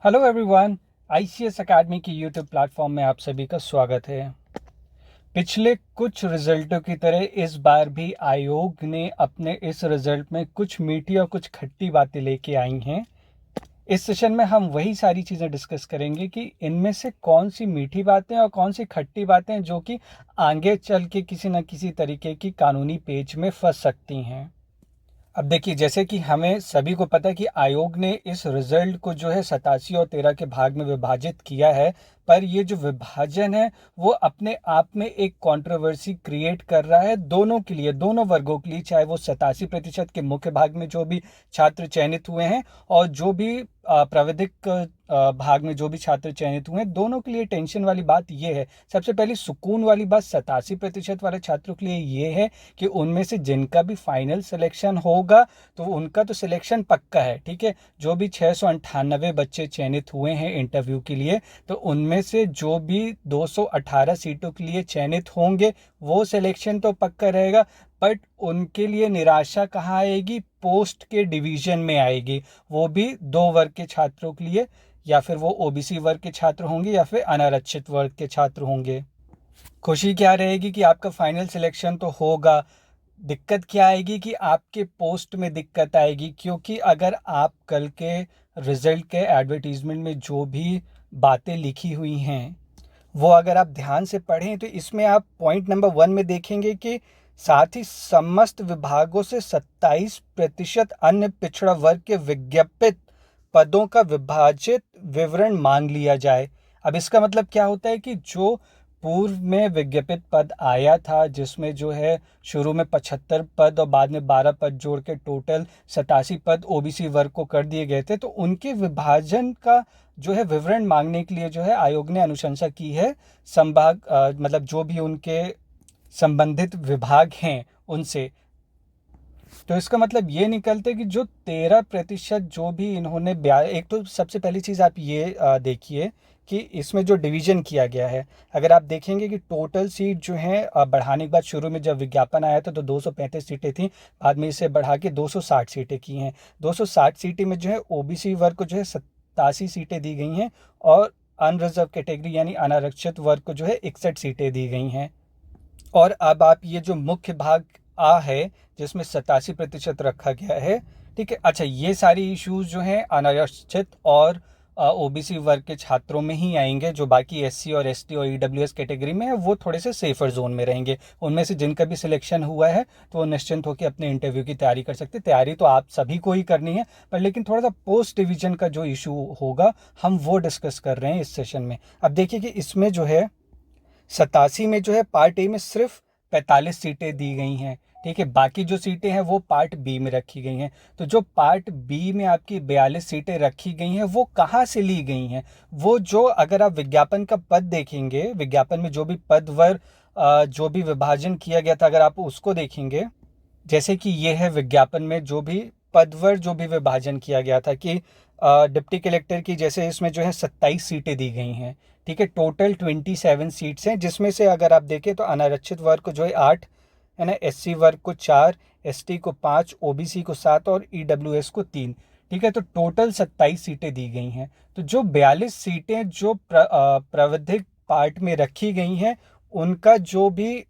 Hello everyone. ICS academy की YouTube platform में आप सभी का स्वागत है। पिछले कुछ रिजल्टों की तरह इस बार भी आयोग ने अपने इस रिजल्ट में कुछ मीठी और कुछ खट्टी बातें लेके आई हैं। इस सेशन में हम वही सारी चीज़ें डिस्कस करेंगे कि इनमें से कौन सी मीठी बातें और कौन सी खट्टी बातें जो कि आगे चल के किसी न किसी तरीके की कानूनी पेच में फंस सकती हैं। अब देखिए, जैसे कि हमें सभी को पता है कि आयोग ने इस रिजल्ट को जो है 87 और 13 के भाग में विभाजित किया है। पर ये जो विभाजन है वो अपने आप में एक कंट्रोवर्सी क्रिएट कर रहा है दोनों के लिए, दोनों वर्गों के लिए, चाहे वो 87% के मुख्य भाग में जो भी छात्र चयनित हुए हैं और जो भी प्राविधिक भाग में जो भी छात्र चयनित हुए हैं, दोनों के लिए टेंशन वाली बात ये है। सबसे पहली सुकून वाली बात 87% वाले छात्रों के लिए ये है कि उनमें से जिनका भी फाइनल सिलेक्शन होगा तो उनका तो सिलेक्शन पक्का है। ठीक है, जो भी 698 बच्चे चयनित हुए हैं इंटरव्यू के लिए, तो उनमें से जो भी 218 सीटों के लिए चयनित होंगे वो सिलेक्शन तो पक्का रहेगा। बट उनके लिए निराशा कहाँ आएगी? पोस्ट के डिवीजन में आएगी, वो भी दो वर्ग के छात्रों के लिए, या फिर वो ओबीसी वर्ग के छात्र होंगे या फिर अनारक्षित वर्ग के छात्र होंगे। खुशी क्या रहेगी कि आपका फाइनल सिलेक्शन तो होगा। दिक्कत क्या आएगी कि आपके पोस्ट में दिक्कत आएगी, क्योंकि अगर आप कल के रिजल्ट के एडवर्टीजमेंट में जो भी बातें लिखी हुई हैं वो अगर आप ध्यान से पढ़ें तो इसमें आप पॉइंट नंबर 1 में देखेंगे कि साथ ही समस्त विभागों से 27% अन्य पिछड़ा वर्ग के विज्ञापित पदों का विभाजित विवरण मांग लिया जाए। अब इसका मतलब क्या होता है कि जो पूर्व में विज्ञापित पद आया था, जिसमें जो है शुरू में 75 पद और बाद में 12 पद जोड़ के टोटल 87 पद ओबीसी वर्ग को कर दिए गए थे, तो उनके विभाजन का जो है विवरण मांगने के लिए जो है आयोग ने अनुशंसा की है संभाग मतलब जो भी उनके संबंधित विभाग हैं उनसे। तो इसका मतलब ये निकलते कि जो 13% जो भी इन्होंने एक तो सबसे पहली चीज़ आप ये देखिए कि इसमें जो डिवीजन किया गया है, अगर आप देखेंगे कि टोटल सीट जो है बढ़ाने के बाद शुरू में जब विज्ञापन आया था तो 235 सीटें थी, बाद में इसे बढ़ा के 260 सीटें की हैं। 260 सीटें में जो है ओबीसी वर्ग को जो है 87 सीटें दी गई हैं और अनरिजर्व कैटेगरी यानी अनारक्षित वर्ग को जो है 61 सीटें दी गई हैं। और अब आप ये जो मुख्य भाग आ है जिसमें 87% रखा गया है, ठीक है। अच्छा, ये सारी इश्यूज जो हैं अनारक्षित और ओबीसी वर्ग के छात्रों में ही आएंगे। जो बाकी एससी और एसटी और ईडब्ल्यूएस कैटेगरी में है वो थोड़े से सेफर जोन में रहेंगे। उनमें से जिनका भी सिलेक्शन हुआ है तो वो निश्चिंत होकर अपने इंटरव्यू की तैयारी कर सकते हैं। तैयारी तो आप सभी को ही करनी है, पर लेकिन थोड़ा सा पोस्ट डिवीजन का जो इशू होगा हम वो डिस्कस कर रहे हैं इस सेशन में। अब देखिए कि इसमें जो है 87 में जो है पार्ट ए में सिर्फ 45 सीटें दी गई हैं। ठीक है, बाकी जो सीटें हैं वो पार्ट बी में रखी गई हैं। तो जो पार्ट बी में आपकी 42 सीटें रखी गई हैं वो कहाँ से ली गई हैं? वो जो अगर आप विज्ञापन का पद देखेंगे, विज्ञापन में जो भी पदवर जो भी विभाजन किया गया था, अगर आप उसको देखेंगे, जैसे कि ये है विज्ञापन में जो भी पदवर जो भी विभाजन किया गया था कि डिप्टी कलेक्टर की जैसे इसमें जो है 27 सीटें दी गई हैं। ठीक है, टोटल 27 सीट्स हैं, जिसमें से अगर आप देखें तो अनारक्षित वर्ग को जो है 8 है ना, एससी वर्ग को 4, एसटी को 5, ओबीसी को 7 और ईडब्ल्यूएस को 3। ठीक है, तो टोटल 27 सीटें दी गई हैं। तो जो 42 सीटें जो प्राविधिक पार्ट में रखी गई हैं उनका जो भी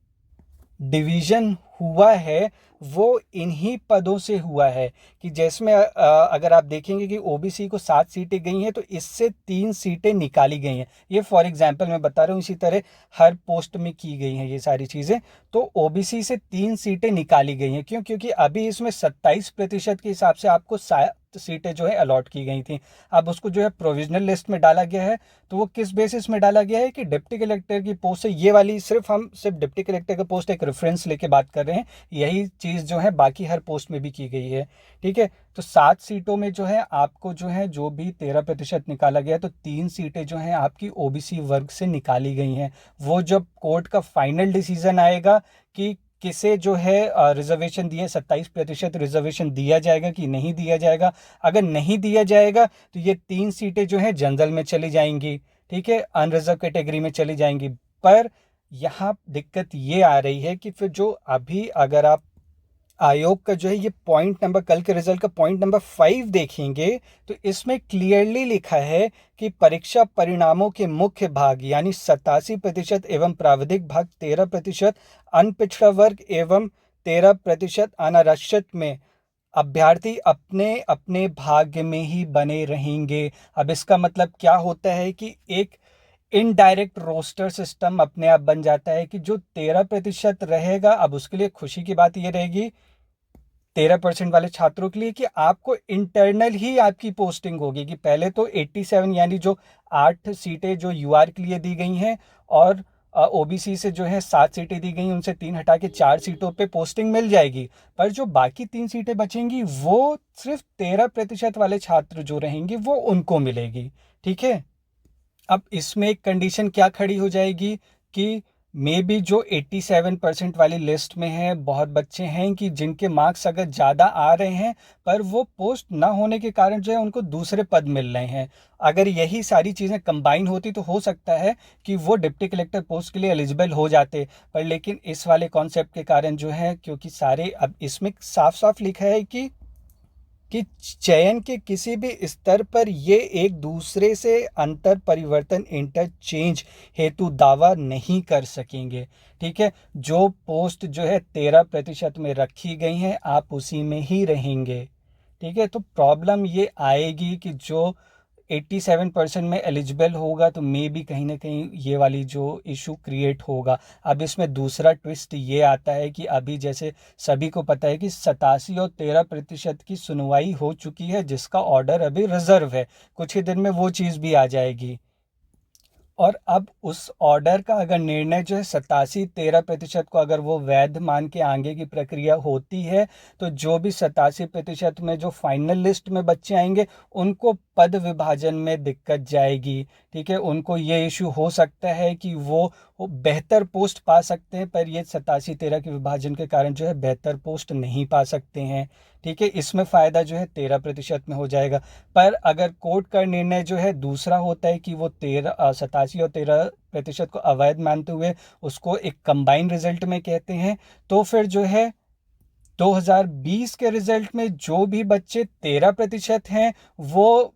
डिवीजन हुआ है वो इन्हीं पदों से हुआ है। कि जिसमें अगर आप देखेंगे कि ओबीसी को 7 सीटें गई हैं तो इससे 3 सीटें निकाली गई हैं। ये फॉर एग्जांपल मैं बता रहा हूँ, इसी तरह हर पोस्ट में की गई हैं ये सारी चीज़ें। तो ओबीसी से 3 सीटें निकाली गई हैं। क्यों? क्योंकि अभी इसमें 27% के हिसाब से आपको 7 सीटें जो है अलॉट की गई थी। अब उसको जो है प्रोविजनल लिस्ट में डाला गया है। तो वो किस बेसिस में डाला गया है कि डिप्टी कलेक्टर की पोस्ट से ये वाली हम सिर्फ डिप्टी कलेक्टर का पोस्ट एक रेफरेंस लेके बात कर रहे हैं। यही चीज़ जो है बाकी हर पोस्ट में भी की गई है। ठीक है, तो 7 सीटों में जो है आपको जो है जो भी 13% निकाला गया, तो 3 सीटें जो हैं आपकी ओबीसी वर्ग से निकाली गई हैं। वो जब कोर्ट का फाइनल डिसीजन आएगा कि किसे जो है रिजर्वेशन दिए, 27% रिजर्वेशन दिया जाएगा कि नहीं दिया जाएगा। अगर नहीं दिया जाएगा तो ये 3 सीटें जो है जनरल में चली जाएंगी। ठीक है, अनरिजर्व कैटेगरी में चली जाएंगी। पर यहाँ दिक्कत ये आ रही है कि फिर जो अभी अगर आप आयोग का जो है ये पॉइंट नंबर, कल के रिजल्ट का पॉइंट नंबर 5 देखेंगे तो इसमें क्लियरली लिखा है कि परीक्षा परिणामों के मुख्य भाग यानी 87% एवं प्राविधिक भाग 13%, अनपिछड़ा वर्ग एवं 13% अनारक्षित में अभ्यर्थी अपने अपने भाग्य में ही बने रहेंगे। अब इसका मतलब क्या होता है कि एक इनडायरेक्ट रोस्टर सिस्टम अपने आप बन जाता है कि जो 13% रहेगा, अब उसके लिए खुशी की बात ये रहेगी 13% वाले छात्रों के लिए कि आपको इंटरनल ही आपकी पोस्टिंग होगी। कि पहले तो 87 यानी जो 8 सीटें जो यूआर के लिए दी गई हैं और ओबीसी से जो है 7 सीटें दी गई, उनसे 3 हटा के 4 सीटों पे पोस्टिंग मिल जाएगी। पर जो बाकी 3 सीटें बचेंगी वो सिर्फ 13% वाले छात्र जो रहेंगे वो उनको मिलेगी। ठीक है, अब इसमें एक कंडीशन क्या खड़ी हो जाएगी कि मे बी जो 87% वाली लिस्ट में है बहुत बच्चे हैं कि जिनके मार्क्स अगर ज़्यादा आ रहे हैं पर वो पोस्ट ना होने के कारण जो है उनको दूसरे पद मिल रहे हैं। अगर यही सारी चीज़ें कंबाइन होती तो हो सकता है कि वो डिप्टी कलेक्टर पोस्ट के लिए एलिजिबल हो जाते। पर लेकिन इस वाले कॉन्सेप्ट के कारण जो है, क्योंकि सारे, अब इसमें साफ साफ लिखा है कि चयन के किसी भी स्तर पर ये एक दूसरे से अंतर परिवर्तन इंटरचेंज हेतु दावा नहीं कर सकेंगे। ठीक है, जो पोस्ट जो है 13% में रखी गई हैं आप उसी में ही रहेंगे। ठीक है, तो प्रॉब्लम ये आएगी कि जो 87% में एलिजिबल होगा तो मे बी कहीं ना कहीं ये वाली जो इशू क्रिएट होगा। अब इसमें दूसरा ट्विस्ट ये आता है कि अभी जैसे सभी को पता है कि 87 और 13% की सुनवाई हो चुकी है जिसका ऑर्डर अभी रिजर्व है, कुछ ही दिन में वो चीज़ भी आ जाएगी। और अब उस ऑर्डर का अगर निर्णय जो है 87-13% को अगर वो वैध मान के आगे की प्रक्रिया होती है तो जो भी 87% में जो फाइनल लिस्ट में बच्चे आएंगे उनको पद विभाजन में दिक्कत जाएगी। ठीक है, उनको ये इशू हो सकता है कि वो बेहतर पोस्ट पा सकते हैं पर ये 87-13 के विभाजन के कारण जो है बेहतर पोस्ट नहीं पा सकते हैं। ठीक है, इसमें फ़ायदा जो है 13% में हो जाएगा। पर अगर कोर्ट का निर्णय जो है दूसरा होता है कि वो 87 और 13% को अवैध मानते हुए उसको एक कंबाइन रिजल्ट में कहते हैं, तो फिर जो है 2020 के रिजल्ट में जो भी बच्चे 13% हैं वो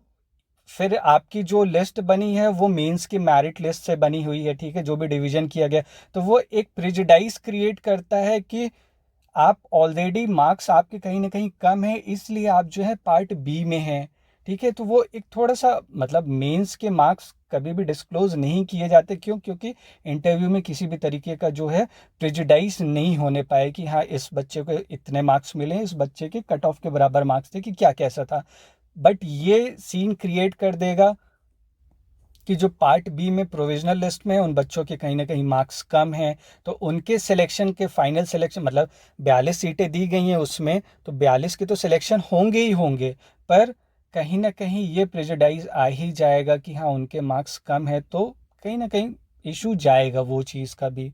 फिर आपकी जो लिस्ट बनी है वो मेंस की मेरिट लिस्ट से बनी हुई है। ठीक है, जो भी डिवीजन किया गया तो वो एक प्रिजुडाइज क्रिएट करता है कि आप ऑलरेडी मार्क्स आपके कहीं ना कहीं कम है इसलिए आप जो है पार्ट बी में हैं। ठीक है, तो वो एक थोड़ा सा, मतलब मेंस के मार्क्स कभी भी डिस्क्लोज नहीं किए जाते, क्यों? क्योंकि इंटरव्यू में किसी भी तरीके का जो है प्रेजुडाइज नहीं होने पाए कि हाँ इस बच्चे को इतने मार्क्स मिले, इस बच्चे के कट ऑफ के बराबर मार्क्स थे कि क्या कैसा था। बट ये सीन क्रिएट कर देगा कि जो पार्ट बी में प्रोविजनल लिस्ट में है उन बच्चों के कहीं ना कहीं मार्क्स कम हैं, तो उनके सिलेक्शन के फाइनल सिलेक्शन, मतलब 42 सीटें दी गई हैं उसमें तो 42 के तो सिलेक्शन होंगे ही होंगे, पर कहीं ना कहीं ये प्रेजुडाइज आ ही जाएगा कि हाँ उनके मार्क्स कम है, तो कहीं ना कहीं इशू जाएगा वो चीज़ का भी।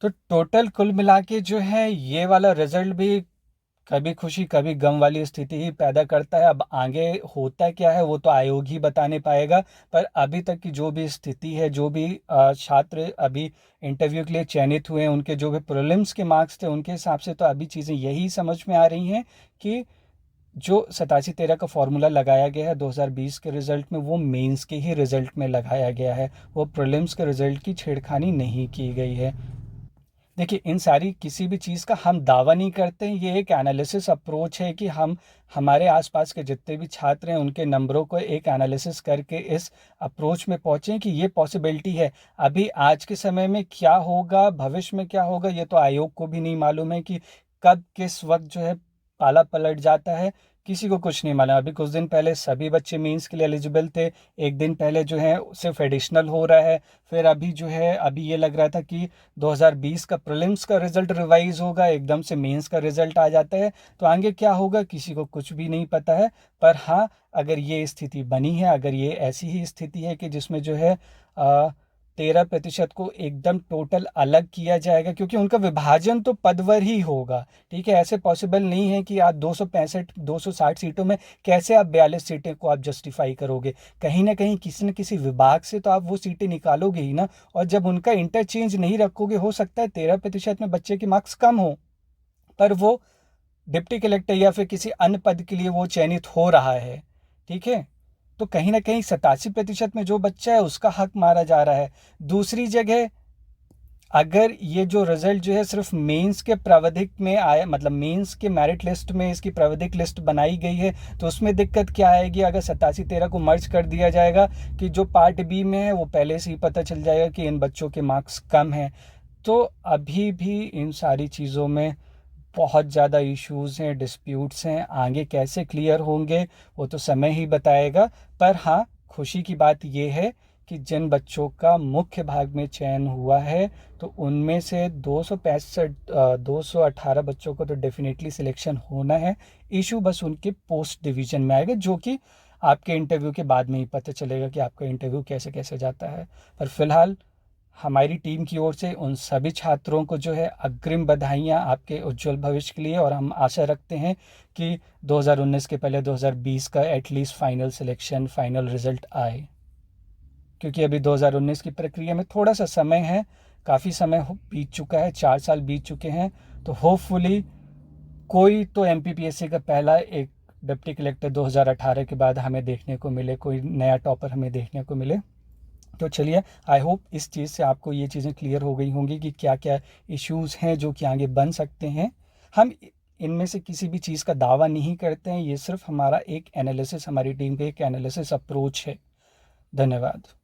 तो टोटल कुल मिला के जो है ये वाला रिजल्ट भी कभी खुशी कभी गम वाली स्थिति ही पैदा करता है। अब आगे होता क्या है वो तो आयोग ही बताने पाएगा, पर अभी तक की जो भी स्थिति है, जो भी छात्र अभी इंटरव्यू के लिए चयनित हुए हैं उनके जो भी प्रीलिम्स के मार्क्स थे उनके हिसाब से तो अभी चीज़ें यही समझ में आ रही हैं कि जो 87-13 का फॉर्मूला लगाया गया है 2020 के रिजल्ट में वो मेंस के ही रिजल्ट में लगाया गया है, वो प्रीलिम्स के रिजल्ट की छेड़खानी नहीं की गई है। देखिए, इन सारी किसी भी चीज़ का हम दावा नहीं करते हैं, ये एक एनालिसिस अप्रोच है कि हम हमारे आसपास के जितने भी छात्र हैं उनके नंबरों को एक एनालिसिस करके इस अप्रोच में पहुँचे कि ये पॉसिबिलिटी है। अभी आज के समय में क्या होगा, भविष्य में क्या होगा, ये तो आयोग को भी नहीं मालूम है कि कब किस वक्त जो है पाला पलट जाता है, किसी को कुछ नहीं मालूम। अभी कुछ दिन पहले सभी बच्चे मेंस के लिए एलिजिबल थे, एक दिन पहले जो है सिर्फ एडिशनल हो रहा है, फिर अभी जो है अभी ये लग रहा था कि 2020 का प्रीलिम्स का रिजल्ट रिवाइज होगा, एकदम से मेंस का रिजल्ट आ जाता है। तो आगे क्या होगा किसी को कुछ भी नहीं पता है। पर हाँ, अगर ये स्थिति बनी है, अगर ये ऐसी ही स्थिति है कि जिसमें जो है 13% को एकदम टोटल अलग किया जाएगा, क्योंकि उनका विभाजन तो पदवर ही होगा। ठीक है, ऐसे पॉसिबल नहीं है कि आप 260 सीटों में कैसे आप 42 सीटें को आप जस्टिफाई करोगे। कहीं ना कहीं किसी न किसी विभाग से तो आप वो सीटें निकालोगे ही ना, और जब उनका इंटरचेंज नहीं रखोगे हो सकता है 13% में बच्चे के मार्क्स कम हो पर वो डिप्टी कलेक्टर या फिर किसी अन्य पद के लिए वो चयनित हो रहा है, ठीक है, तो कहीं ना कहीं 87% में जो बच्चा है उसका हक मारा जा रहा है। दूसरी जगह अगर ये जो रिजल्ट जो है सिर्फ मेंस के प्रावधिक में आया, मतलब मेंस के मेरिट लिस्ट में इसकी प्रावधिक लिस्ट बनाई गई है, तो उसमें दिक्कत क्या आएगी? अगर 87-13 को मर्ज कर दिया जाएगा कि जो पार्ट बी में है वो पहले से ही पता चल जाएगा कि इन बच्चों के मार्क्स कम हैं। तो अभी भी इन सारी चीज़ों में बहुत ज़्यादा इश्यूज़ हैं, डिस्प्यूट्स हैं। आगे कैसे क्लियर होंगे वो तो समय ही बताएगा। पर हाँ, खुशी की बात ये है कि जिन बच्चों का मुख्य भाग में चयन हुआ है तो उनमें से 218 बच्चों को तो डेफिनेटली सिलेक्शन होना है। इशू बस उनके पोस्ट डिवीज़न में आएगा, जो कि आपके इंटरव्यू के बाद में ही पता चलेगा कि आपका इंटरव्यू कैसे कैसे जाता है। पर फिलहाल हमारी टीम की ओर से उन सभी छात्रों को जो है अग्रिम बधाइयाँ आपके उज्जवल भविष्य के लिए, और हम आशा रखते हैं कि 2019 के पहले 2020 का at least final selection, final result आए, क्योंकि अभी 2019 की प्रक्रिया में थोड़ा सा समय है, काफ़ी समय बीत चुका है, 4 साल बीत चुके हैं। तो होपफुली कोई तो एमपीपीएससी का पहला एक डिप्टी कलेक्टर 2018 के बाद हमें देखने को मिले, कोई नया टॉपर हमें देखने को मिले। तो चलिए, आई होप इस चीज़ से आपको ये चीज़ें क्लियर हो गई होंगी कि क्या क्या इश्यूज़ हैं जो कि आगे बन सकते हैं। हम इनमें से किसी भी चीज़ का दावा नहीं करते हैं, ये सिर्फ हमारा एक एनालिसिस, हमारी टीम का एक एनालिसिस अप्रोच है। धन्यवाद।